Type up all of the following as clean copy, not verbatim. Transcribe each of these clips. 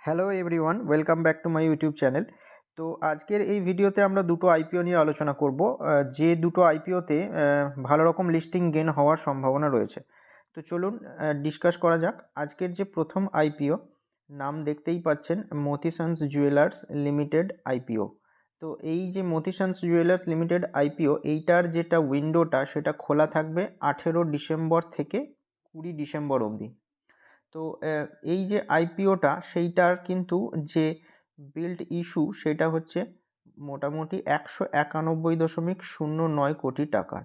Hello everyone, welcome back to my YouTube channel. তো আজকের এই ভিডিওতে আমরা দুটো আইপিও নিয়ে আলোচনা করব, যে দুটো আইপিওতে ভালো রকম লিস্টিং গেন হওয়ার সম্ভাবনা রয়েছে। তো চলুন ডিসকাস করা যাক। আজকের যে প্রথম আইপিও, নাম দেখতেই পাচ্ছেন, মতিসান্স জুয়েলার্স লিমিটেড আইপিও। তো এই যে মতিসান্স জুয়েলার্স লিমিটেড আইপিও, এইটার যেটা উইন্ডোটা সেটা খোলা থাকবে 18 ডিসেম্বর থেকে 20 ডিসেম্বর অবধি। তো এই যে আইপিওটা, সেইটার কিন্তু যে বিল্ড ইস্যু সেটা হচ্ছে মোটামুটি 191.09 কোটি টাকার।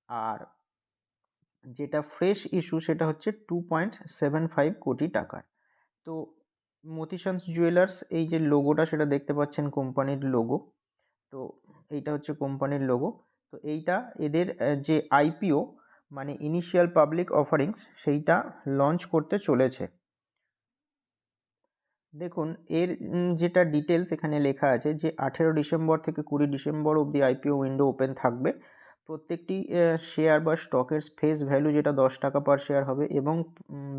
আর যেটা ফ্রেশ ইস্যু সেটা হচ্ছে 2.75 কোটি টাকার। তো মতিসান্স জুয়েলার্স, এই যে লোগোটা সেটা দেখতে পাচ্ছেন, কোম্পানির লোগো। তো এইটা হচ্ছে কোম্পানির লোগো। তো এইটা এদের যে আইপিও মানে ইনিশিয়াল পাবলিক অফারিংস, সেইটা লঞ্চ করতে চলেছে। দেখুন এর যেটা ডিটেলস এখানে লেখা আছে যে 18 ডিসেম্বর থেকে 20 ডিসেম্বর অবধি আইপিও উইন্ডো ওপেন থাকবে। প্রত্যেকটি শেয়ার বা স্টকের ফেস ভ্যালু যেটা 10 টাকা পার শেয়ার হবে, এবং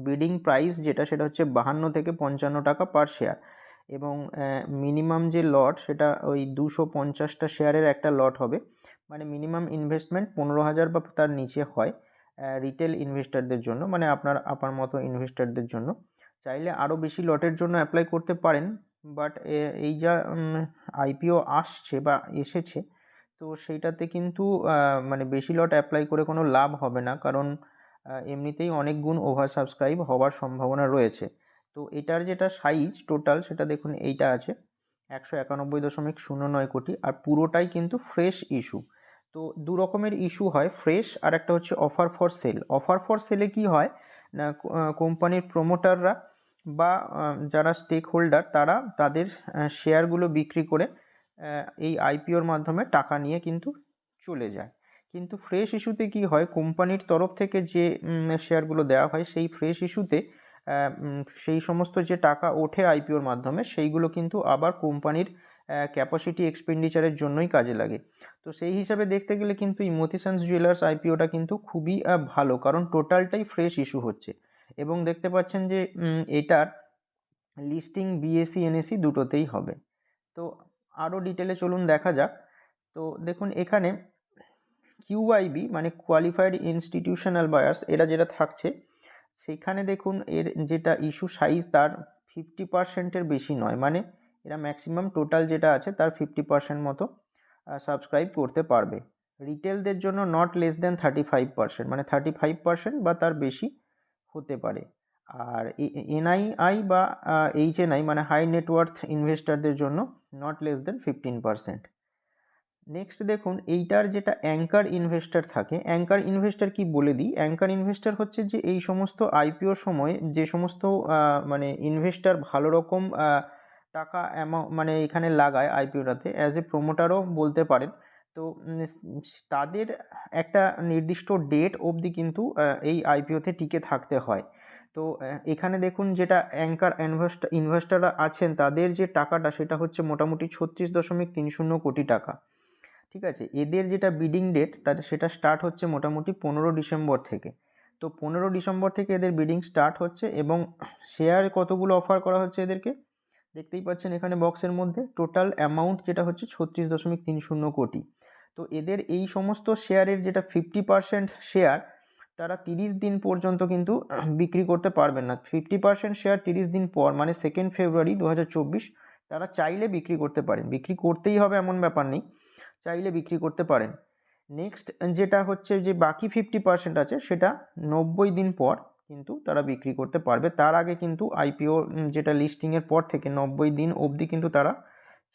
বিডিং প্রাইস যেটা সেটা হচ্ছে 52 থেকে 55 টাকা পার শেয়ার। এবং মিনিমাম যে লট সেটা ওই 250টা শেয়ারের একটা লট হবে। মানে মিনিমাম ইনভেস্টমেন্ট 15,000 বা তার নিচে হয় রিটেল ইনভেস্টরদের জন্য, মানে আপনার মতো ইনভেস্টরদের জন্য। চাইলে আরও বেশি লটের জন্য অ্যাপ্লাই করতে পারেন, বাট এই যা আইপিও আসছে বা এসেছে, তো সেইটাতে কিন্তু মানে বেশি লট অ্যাপ্লাই করে কোনো লাভ হবে না, কারণ এমনিতেই অনেক গুণ ওভার সাবস্ক্রাইব হওয়ার সম্ভাবনা রয়েছে। তো এটার যেটা সাইজ টোটাল সেটা দেখুন, এইটা আছে 191.09 কোটি, আর পুরোটাই কিন্তু ফ্রেশ ইস্যু। তো দু রকমের ইস্যু হয়, ফ্রেশ আর একটা হচ্ছে offer for sale. Offer for সেলে কি হয় না, কোম্পানির প্রোমোটাররা বা যারা স্টেক হোল্ডার তারা তাদের শেয়ারগুলো বিক্রি করে এই আইপিওর মাধ্যমে টাকা নিয়ে কিন্তু চলে যায়। কিন্তু ফ্রেশ ইস্যুতে কি হয়, কোম্পানির তরফ থেকে যে শেয়ারগুলো দেওয়া হয়, সেই ফ্রেশ ইস্যুতে সেই সমস্ত যে টাকা ওঠে আইপিওর মাধ্যমে, সেইগুলো কিন্তু আবার কোম্পানির ক্যাপাসিটি এক্সপেন্ডিচারের জন্যই কাজে লাগে। তো সেই হিসাবে দেখতে গেলে কিন্তু এই মতিসান্স জুয়েলার্স আইপিওটা কিন্তু খুবই ভালো, কারণ টোটালটাই ফ্রেশ ইস্যু হচ্ছে। এবং দেখতে পাচ্ছেন যে এটার লিস্টিং বিএসসি এনএসসি দুটোতেই হবে। তো আরও ডিটেলে চলুন দেখা যাক। তো দেখুন এখানে কিউআইবি মানে কোয়ালিফাইড ইনস্টিটিউশনাল বায়ার্স, এরা যেটা থাকছে, সেখানে দেখুন এর যেটা ইস্যু সাইজ তার 50%-এর বেশি নয়। মানে এরা ম্যাক্সিমাম টোটাল যেটা আছে তার 50% মতো সাবস্ক্রাইব করতে পারবে। রিটেলদের জন্য নট লেস দেন 35%, মানে 35% বা তার বেশি হতে পারে। আর এনআইআই বা এইচএনআই মানে হাই নেটওয়ার্থ ইনভেস্টরদের জন্য নট লেস দেন 15%। নেক্সট দেখুন, এইটার যেটা অ্যাঙ্কার ইনভেস্টর থাকে, অ্যাঙ্কার ইনভেস্টর কি বলে দিই। অ্যাঙ্কার ইনভেস্টর হচ্ছে যে এই সমস্ত আইপিওর সময় যে সমস্ত মানে ইনভেস্টর ভালো রকম টাকা মানে এখানে লাগায় আইপিওটাতে, অ্যাজ এ প্রোমোটারও বলতে পারেন। তো তাদের একটা নির্দিষ্ট ডেট অবধি কিন্তু এই আইপিওতে টিকে থাকতে হয়। তো এখানে দেখুন যেটা অ্যাঙ্কার ইনভেস্টররা আছেন, তাদের যে টাকাটা সেটা হচ্ছে মোটামুটি 36.30 কোটি টাকা। ঠিক আছে, এদের যেটা বিডিং ডেট সেটা স্টার্ট হচ্ছে মোটামুটি 15 ডিসেম্বর থেকে। তো 15 ডিসেম্বর থেকে এদের বিডিং স্টার্ট হচ্ছে, এবং শেয়ার কতগুলো অফার করা হচ্ছে এদেরকে দেখতেই পাচ্ছেন এখানে বক্সের মধ্যে। টোটাল অ্যামাউন্ট যেটা হচ্ছে 36.30 কোটি। তো এদের এই সমস্ত শেয়ারের যেটা 50% শেয়ার, তারা 30 দিন পর্যন্ত কিন্তু বিক্রি করতে পারবেন না। 50% শেয়ার 30 দিন পর, মানে 2 ফেব্রুয়ারি 2024, তারা চাইলে বিক্রি করতে পারেন। বিক্রি করতেই হবে এমন ব্যাপার নেই, চাইলে বিক্রি করতে পারেন। নেক্সট যেটা হচ্ছে যে বাকি 50% আছে, সেটা 90 দিন পর কিন্তু তারা বিক্রি করতে পারবে। তার আগে কিন্তু আইপিও যেটা লিস্টিংয়ের পর থেকে 90 দিন অবধি কিন্তু তারা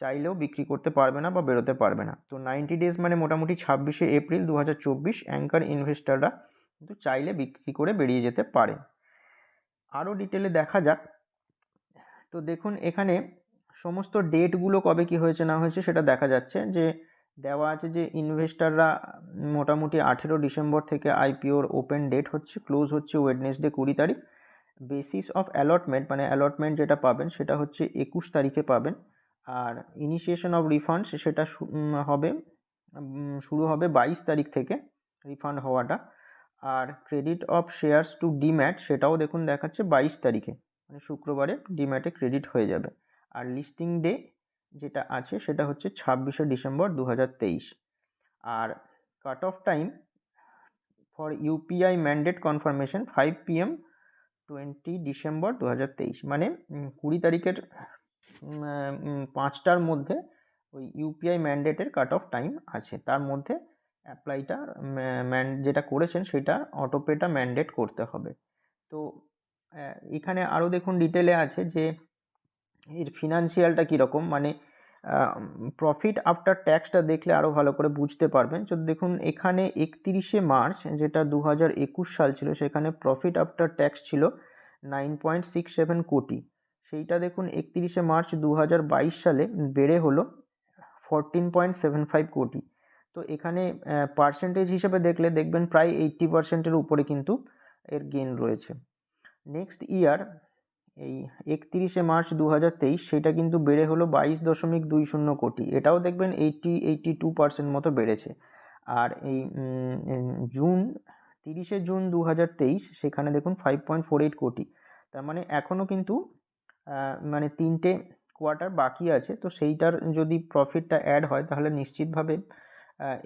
চাইলেও বিক্রি করতে পারবে না বা বেরোতে পারবে না। তো 90 ডেজ মানে মোটামুটি 26শে এপ্রিল 2024 অ্যাঙ্কার ইনভেস্টররা কিন্তু চাইলে বিক্রি করে বেরিয়ে যেতে পারে। আরও ডিটেলে দেখা যাক। তো দেখুন এখানে সমস্ত ডেটগুলো কবে কি হয়েছে না হয়েছে সেটা দেখা যাচ্ছে, যে দেওয়া আছে যে ইনভেস্টররা মোটামুটি 18 ডিসেম্বর থেকে আইপিওর ওপেন ডেট হচ্ছে, ক্লোজ হচ্ছে ওয়েডনেসডে 20 তারিখ। বেসিস অফ অ্যালটমেন্ট মানে অ্যালটমেন্ট যেটা পাবেন সেটা হচ্ছে 21 তারিখে পাবেন। আর ইনিশিয়েশন অফ রিফান্ডস সেটা শুরু হবে 22 তারিখ থেকে রিফান্ড হওয়াটা। আর credit of shares to demat সেটাও দেখুন দেখাচ্ছে 22 তারিখে। মানে শুক্রবারে ডিম্যাটে ক্রেডিট হয়ে যাবে। আর লিস্টিং ডে যেটা আছে সেটা হচ্ছে 26শে ডিসেম্বর 2023। আর cut off time for UPI mandate confirmation 5 PM 20 December 2023, মানে 20 তারিখের 5টার মধ্যে ওই ইউপিআই ম্যান্ডেটের কাট অফ টাইম আছে, তার মধ্যে অ্যাপ্লাইটা যেটা করেছেন সেটা অটোপেটা ম্যান্ডেট করতে হবে। তো এখানে আরও দেখুন ডিটেলে আছে যে এর ফিনান্সিয়ালটা কীরকম, মানে প্রফিট আফটার ট্যাক্সটা দেখলে আরও ভালো করে বুঝতে পারবেন। তো দেখুন এখানে 31শে মার্চ যেটা 2021 সাল ছিল, সেখানে প্রফিট আফটার ট্যাক্স ছিল 9.67 কোটি। সেইটা দেখুন 31শে মার্চ 2022 সালে বেড়ে হলো 14.75 কোটি। তো এখানে পার্সেন্টেজ হিসেবে দেখলে দেখবেন প্রায় 80%-এর উপরে কিন্তু এর গেন রয়েছে। নেক্সট ইয়ার এই 31শে মার্চ 2023 সেটা কিন্তু বেড়ে হলো 22.20 কোটি, এটাও দেখবেন 82% মতো বেড়েছে। আর এই জুন 30শে জুন 2023 সেখানে দেখুন 5.48 কোটি। তার মানে এখনও কিন্তু মানে 3টে কোয়ার্টার বাকি আছে, তো সেইটার যদি প্রফিটটা অ্যাড হয় তাহলে নিশ্চিতভাবে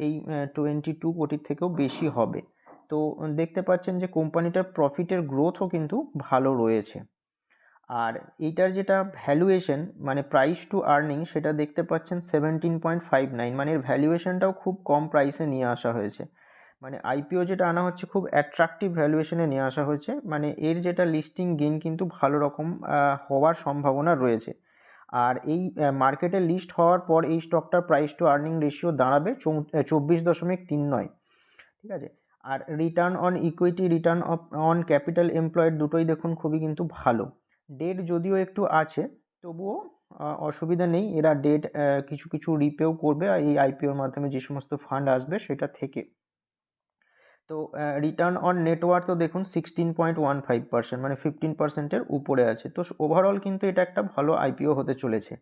এই 22 কোটির থেকেও বেশি হবে। তো দেখতে পাচ্ছেন যে কোম্পানিটার প্রফিটের গ্রোথও কিন্তু ভালো রয়েছে। আর এইটার যেটা ভ্যালুয়েশন মানে প্রাইস টু আর্নিং সেটা দেখতে পাচ্ছেন 17.59, মানে এর ভ্যালুয়েশনটাও খুব কম প্রাইসে নিয়ে আসা হয়েছে। মানে আইপিও যেটা আনা হচ্ছে খুব অ্যাট্রাকটিভ ভ্যালুয়েশনে নিয়ে আসা হয়েছে, মানে এর যেটা লিস্টিং গেইন কিন্তু ভালো রকম হওয়ার সম্ভাবনা রয়েছে। আর এই মার্কেটে লিস্ট হওয়ার পর এই স্টকটার প্রাইস টু আর্নিং রেশিও দাঁড়াবে 24.39, ঠিক আছে। আর return on equity, return on capital employed দুটোই দেখুন খুবই কিন্তু ভালো। ডেট যদিও একটু আছে, তবুও অসুবিধা নেই, এরা ডেট কিছু কিছু রিপেও করবে এই আইপিওর মাধ্যমে যে সমস্ত ফান্ড আসবে সেটা থেকে। তো রিটার্ন অন নেটওয়ার্থও দেখুন 16.15%, মানে 15%-এর উপরে আছে। তো ওভারঅল কিন্তু এটা একটা ভালো আইপিও হতে চলেছে।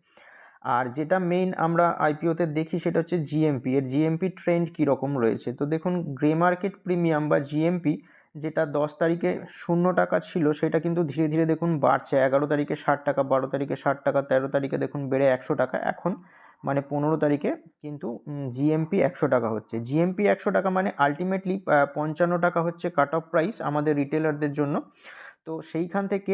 আর যেটা মেইন আমরা আইপিওতে দেখি সেটা হচ্ছে জিএমপি, এর জিএমপি ট্রেন্ড কীরকম রয়েছে। তো দেখুন গ্রে মার্কেট প্রিমিয়াম বা জিএমপি যেটা 10 তারিখে 0 টাকা ছিল সেটা কিন্তু ধীরে ধীরে দেখুন বাড়ছে, 11 তারিখে 60 টাকা, 12 তারিখে 60 টাকা, 13 তারিখে দেখুন বেড়ে 100 টাকা, এখন মানে 15 তারিখে কিন্তু জিএমপি 100 টাকা হচ্ছে। জিএমপি 100 টাকা মানে আলটিমেটলি 55 টাকা হচ্ছে কাট অফ প্রাইস আমাদের রিটেলারদের জন্য। তো সেইখান থেকে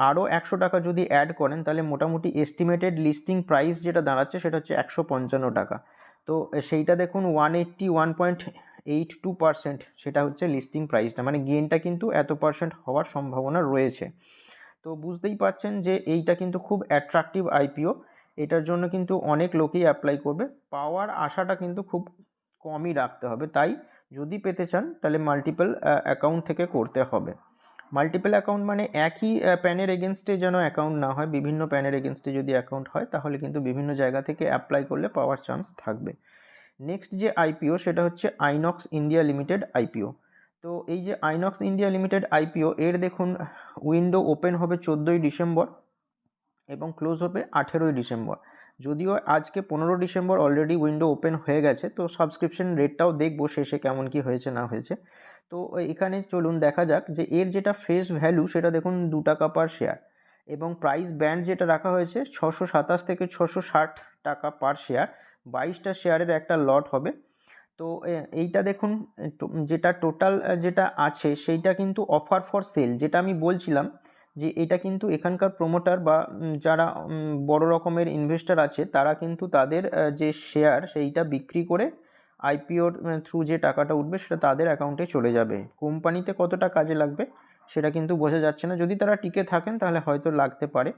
আরও 100 টাকা যদি অ্যাড করেন তাহলে মোটামুটি এস্টিমেটেড লিস্টিং প্রাইস যেটা দাঁড়াচ্ছে সেটা হচ্ছে 155 টাকা। তো সেইটা দেখুন 181.82%, সেটা হচ্ছে লিস্টিং প্রাইসটা, মানে গেনটা কিন্তু এত পার্সেন্ট হওয়ার সম্ভাবনা রয়েছে। তো বুঝতেই পাচ্ছেন যে এইটা কিন্তু খুব অ্যাট্রাকটিভ আইপিও, এটার জন্য কিন্তু অনেক লোকই অ্যাপ্লাই করবে, পাওয়ার আশাটা কিন্তু খুব কমই রাখতে হবে। তাই যদি পেতে চান তাহলে মাল্টিপল অ্যাকাউন্ট থেকে করতে হবে। মাল্টিপল অ্যাকাউন্ট মানে একই প্যানের এগেনস্টে যেন অ্যাকাউন্ট না হয়, বিভিন্ন প্যানের এগেনস্টে যদি অ্যাকাউন্ট হয় তাহলে কিন্তু বিভিন্ন জায়গা থেকে অ্যাপ্লাই করলে পাওয়ার চান্স থাকবে। নেক্সট যে আইপিও সেটা হচ্ছে আইনক্স ইন্ডিয়া লিমিটেড আইপিও। তো এই যে আইনক্স ইন্ডিয়া লিমিটেড আইপিও, এর দেখুন উইন্ডো ওপেন হবে 14ই ডিসেম্বর এবং ক্লোজ হবে 18ই ডিসেম্বর। যদিও আজকে 15 ডিসেম্বর অলরেডি উইন্ডো ওপেন হয়ে গেছে, তো সাবস্ক্রিপশন রেটটাও দেখবো শেষে কেমন কি হয়েছে না হয়েছে। তো এখানে চলুন দেখা যাক যে এর যেটা ফেস ভ্যালু সেটা দেখুন 2 টাকা পার শেয়ার, এবং প্রাইস ব্যান্ড যেটা রাখা হয়েছে 627 থেকে 660 টাকা পার শেয়ার, 22টা শেয়ারের একটা লট হবে। তো এইটা দেখুন যেটা টোটাল যেটা আছে সেইটা কিন্তু অফার ফর সেল, যেটা আমি বলছিলাম যে এটা কিন্তু এখানকার প্রোমোটার বা যারা বড় রকমের ইনভেস্টর আছে তারা কিন্তু তাদের যে শেয়ার সেইটা বিক্রি করে আইপিওর থ্রু যে টাকাটা উঠবে সেটা তাদের অ্যাকাউন্টে চলে যাবে। কোম্পানিতে কতটা কাজে লাগবে সেটা কিন্তু বোঝা যাচ্ছে না, যদি তারা টিকে থাকেন তাহলে হয়তো লাগতে পারে,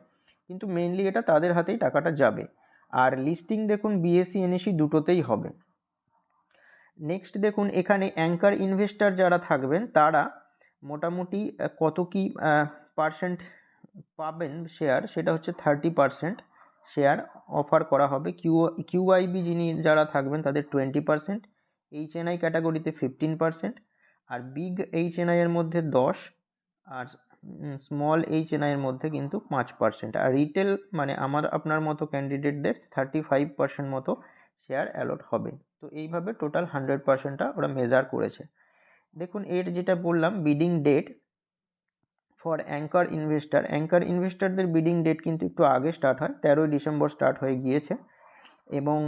কিন্তু মেইনলি এটা তাদের হাতেই টাকাটা যাবে। আর লিস্টিং দেখুন বিএসসি এনএসসি দুটোতেই হবে। নেক্সট দেখুন এখানে অ্যাঙ্কার ইনভেস্টর যারা থাকবেন তারা মোটামুটি কত কি পার্সেন্ট পাবেন শেয়ার, সেটা হচ্ছে 30% শেয়ার অফার করা হবে। কিউআইবি যারা থাকবেন তাদের 20%, এইচএনআই ক্যাটাগরিতে 15%, আর বিগ এইচএনআইয়ের মধ্যে 10, আর স্মল এইচএনআইয়ের মধ্যে কিন্তু 5%, আর রিটেল মানে আপনার মতো ক্যান্ডিডেটদের 35% মতো শেয়ার অ্যালট হবে। তো এইভাবে টোটাল 100%টা ওরা মেজার করেছে। দেখুন এর যেটা বললাম বিডিং ডেট ফর অ্যাঙ্কার ইনভেস্টারদের বিডিং ডেট কিন্তু একটু আগে স্টার্ট হয়, 13ই ডিসেম্বর স্টার্ট হয়ে গিয়েছে, এবং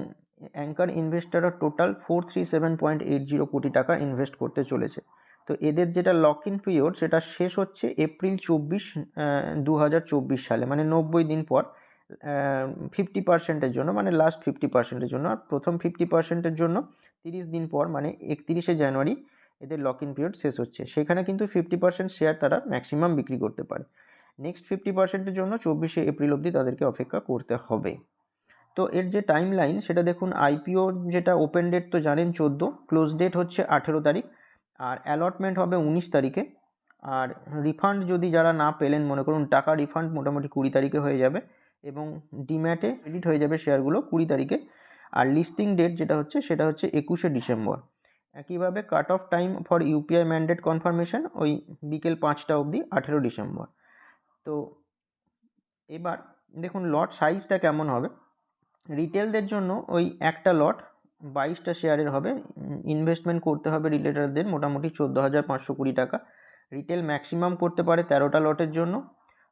অ্যাঙ্কার ইনভেস্টাররা টোটাল 437.80 কোটি টাকা ইনভেস্ট করতে চলেছে। তো এদের যেটা লক ইন পিরিয়ড সেটা শেষ হচ্ছে এপ্রিল 2024 সালে, মানে 90 দিন পর 50%-এর জন্য, মানে লাস্ট 50%-এর জন্য, আর প্রথম 50%-এর জন্য 30 দিন পর, মানে 31শে জানুয়ারি এদের লক ইন পিরিয়ড শেষ হচ্ছে। সেখানে কিন্তু 50% শেয়ার তারা ম্যাক্সিমাম বিক্রি করতে পারে। নেক্সট 50%-এর জন্য 24শে এপ্রিল অবধি তাদেরকে অপেক্ষা করতে হবে। তো এর যে টাইম লাইন সেটা দেখুন, আইপিও যেটা ওপেন ডেট তো জানেন 14, ক্লোজ ডেট হচ্ছে 18 তারিখ, আর অ্যালটমেন্ট হবে 19 তারিখে, আর রিফান্ড যদি যারা না পেলেন, মনে করুন টাকা রিফান্ড মোটামুটি 20 তারিখে হয়ে যাবে, এবং ডিম্যাটে ক্রেডিট হয়ে যাবে শেয়ারগুলো 20 তারিখে, আর লিস্টিং ডেট যেটা হচ্ছে সেটা হচ্ছে 21শে ডিসেম্বর। একইভাবে কাট off time for UPI mandate confirmation ওই বিকেল 5টা অবধি 18 ডিসেম্বর। তো এবার দেখুন লট সাইজটা কেমন হবে। রিটেলদের জন্য ওই একটা লট 22টা শেয়ারের হবে, ইনভেস্টমেন্ট করতে হবে রিটেলারদের মোটামুটি 14,520 টাকা। রিটেল ম্যাক্সিমাম করতে পারে 13টা লটের জন্য,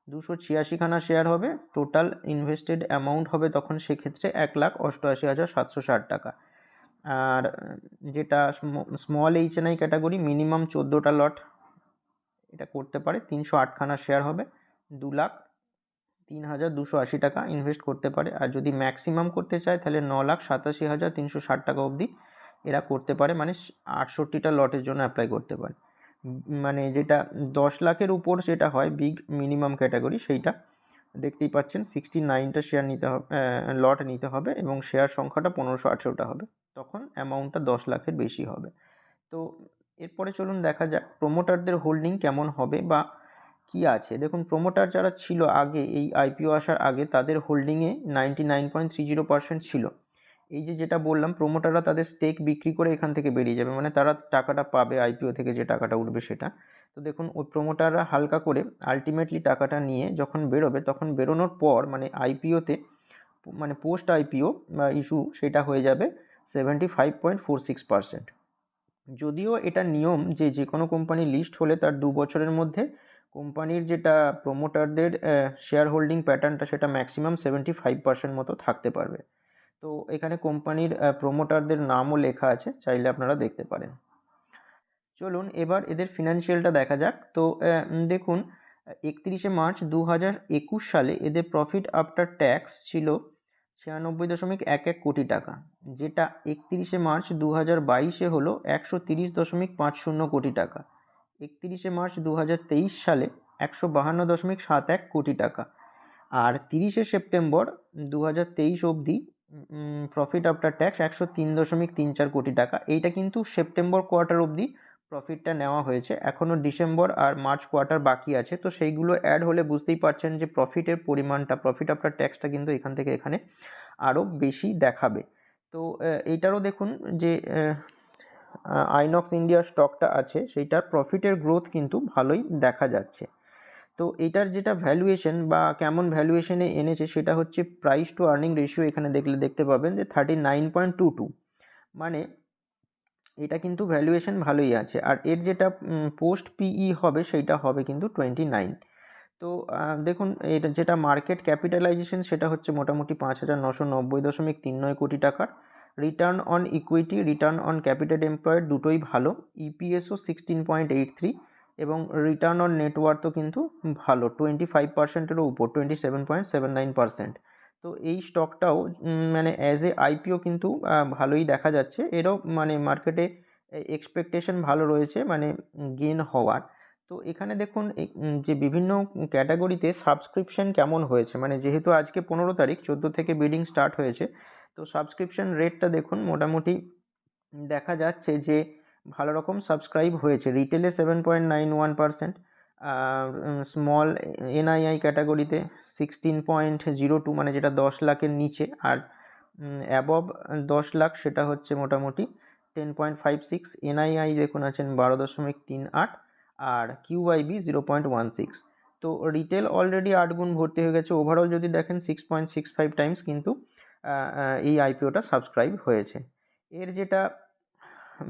286খানা শেয়ার হবে, টোটাল ইনভেস্টেড অ্যামাউন্ট হবে তখন সেক্ষেত্রে 1,88,760 টাকা। আর যেটা স্মল এইচএনআই ক্যাটাগরি মিনিমাম 14টা লট এটা করতে পারে, 308খানা শেয়ার হবে, 2,03,280 টাকা ইনভেস্ট করতে পারে। আর যদি ম্যাক্সিমাম করতে চায় তাহলে 9,87,360 টাকা অবধি এরা করতে পারে, মানে 68টা লটের জন্য অ্যাপ্লাই করতে পারে। মানে যেটা 10 লাখের উপর যেটা হয় বিগ মিনিমাম ক্যাটাগরি, সেইটা দেখতেই পাচ্ছেন 69টা শেয়ার নিতে হবে, লট নিতে হবে, এবং শেয়ার সংখ্যাটা 1518টা হবে, তখন অ্যামাউন্টটা 10 লাখের বেশি হবে। তো এরপরে চলুন দেখা যাক প্রোমোটারদের হোল্ডিং কেমন হবে বা কি আছে। দেখুন প্রোমোটার যারা ছিল আগে, এই আইপিও আসার আগে, তাদের হোল্ডিংয়ে 99.30% ছিল। এই যেটা বললাম, প্রোমোটাররা তাদের স্টেক বিক্রি করে এখান থেকে বেরিয়ে যাবে, মানে তারা টাকাটা পাবে আইপিও থেকে, যে টাকাটা উঠবে সেটা। তো দেখুন ওই প্রোমোটাররা হালকা করে আলটিমেটলি টাকাটা নিয়ে যখন বেরোবে, তখন বেরোনোর পর মানে আইপিওতে, মানে পোস্ট আইপিও বা ইস্যু, সেটা হয়ে যাবে 75.46%। যদিও এটা নিয়ম যে যে কোনো কোম্পানি লিস্ট হলে তার 2 বছরের মধ্যে কোম্পানির যেটা প্রোমোটারদের শেয়ার হোল্ডিং প্যাটার্নটা সেটা ম্যাক্সিমাম 75% মতো থাকতে পারবে। তো এখানে কোম্পানির প্রোমোটারদের নামও লেখা আছে, চাইলে আপনারা দেখতে পারেন। চলুন এবার এদের ফিনান্সিয়ালটা দেখা যাক। তো দেখুন 31শে মার্চ 2021 সালে এদের প্রফিট আফটার ট্যাক্স ছিল 96.11 কোটি টাকা, যেটা 31শে মার্চ 2022-এ হলো 130.50 কোটি টাকা। 31শে মার্চ 2023 সালে 152.71 কোটি টাকা। আর 30শে সেপ্টেম্বর 2023 অবধি প্রফিট আফটার ট্যাক্স 103.34 কোটি টাকা। এইটা কিন্তু সেপ্টেম্বর কোয়ার্টার অবধি প্রফিটটা নেওয়া হয়েছে, এখনও ডিসেম্বর আর মার্চ কোয়ার্টার বাকি আছে। তো সেইগুলো অ্যাড হলে বুঝতেই পারছেন যে প্রফিটের পরিমাণটা, প্রফিট আফটার ট্যাক্সটা কিন্তু এখান থেকে এখানে আরও বেশি দেখাবে। তো এইটারও দেখুন যে আইনক্স ইন্ডিয়া স্টকটা আছে, সেইটার প্রফিটের গ্রোথ কিন্তু ভালোই দেখা যাচ্ছে। তো এটার যেটা ভ্যালুয়েশন বা কেমন ভ্যালুয়েশনে এনেছে সেটা হচ্ছে প্রাইস টু আর্নিং রেশিও, এখানে দেখতে পাবেন যে 39.22, মানে এটা কিন্তু ভ্যালুয়েশন ভালোই আছে। আর এর যেটা পোস্ট পিই হবে সেইটা হবে কিন্তু 29। তো দেখুন এটা যেটা মার্কেট ক্যাপিটালাইজেশন সেটা হচ্ছে মোটামুটি 5,990.39 কোটি টাকার। Return on equity, return on capital employed দুটোই ভালো, ইপিএসও 16.83, এবং রিটার্ন অন নেটওয়ার্থও কিন্তু ভালো, 25%-এরও উপর, 27.79%। তো এই স্টকটাও মানে অ্যাজ এ আইপিও কিন্তু ভালোই দেখা যাচ্ছে, এরও মানে মার্কেটে এক্সপেকটেশন ভালো রয়েছে, মানে গেন হওয়ার। তো এখানে দেখুন যে বিভিন্ন ক্যাটাগরিতে সাবস্ক্রিপশন কেমন হয়েছে, মানে যেহেতু আজকে 15 তারিখ, 14 থেকে বিডিং স্টার্ট হয়েছে, তো সাবস্ক্রিপশন রেটটা দেখুন মোটামুটি দেখা যাচ্ছে যে ভালো রকম সাবস্ক্রাইব হয়েছে। রিটেলে 7.91%, স্মল এনআইআই ক্যাটাগরিতে 16.02, মানে যেটা 10 লাখের নিচে, আর অ্যাবভ 10 লাখ সেটা হচ্ছে মোটামুটি 10.56। এনআইআই দেখুন আছেন 12.38, আর কিউআইবি 0.16। তো রিটেল অলরেডি 8 গুণ ভর্তি হয়ে গেছে। ওভারঅল যদি দেখেন 6.65 টাইমস কিন্তু এই আইপিওটা সাবস্ক্রাইব হয়েছে। এর যেটা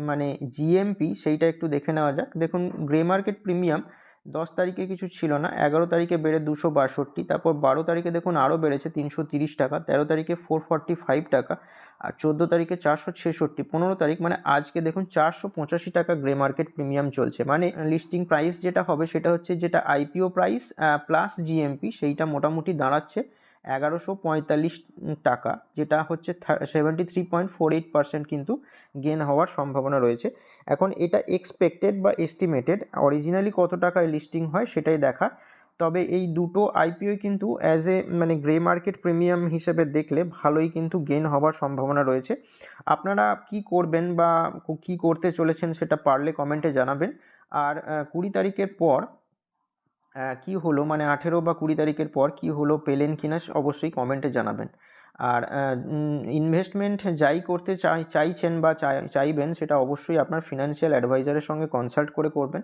মানে জিএমপি সেইটা একটু দেখে নেওয়া যাক। দেখুন গ্রে মার্কেট প্রিমিয়াম 10 তারিখে কিছু ছিল না, 11 তারিখে বেড়ে 262, তারপর 12 তারিখে দেখুন আরও বেড়েছে 330 টাকা, 13 তারিখে 445 টাকা, আর 14 তারিখে 466, 15 তারিখ মানে আজকে দেখুন 485 টাকা গ্রে মার্কেট প্রিমিয়াম চলছে। মানে লিস্টিং প্রাইস যেটা হবে সেটা হচ্ছে যেটা আইপিও প্রাইস প্লাস জিএমপি, সেইটা মোটামুটি দাঁড়াচ্ছে 1145 টাকা, যেটা হচ্ছে 73.48% কিন্তু গেন হওয়ার সম্ভাবনা রয়েছে। এখন এটা এক্সপেক্টেড বা এস্টিমেটেড, অরিজিনালি কত টাকায় লিস্টিং হয় সেটাই দেখা। তবে এই দুটো আইপিও কিন্তু অ্যাজ এ মানে গ্রে মার্কেট প্রিমিয়াম হিসেবে দেখলে ভালোই কিন্তু গেন হওয়ার সম্ভাবনা রয়েছে। আপনারা কি করবেন বা কি করতে চলেছেন সেটা পারলে কমেন্টে জানাবেন। আর 20 তারিখের পর কি হলো, মানে 18 বা 20 তারিখের পর কি হলো পেলেন কিনা অবশ্যই কমেন্টে জানাবেন। আর ইনভেস্টমেন্ট যাই করতে চাইছেন বা চাইবেন সেটা অবশ্যই আপনার ফিনান্সিয়াল অ্যাডভাইজারের সঙ্গে কনসাল্ট করে করবেন।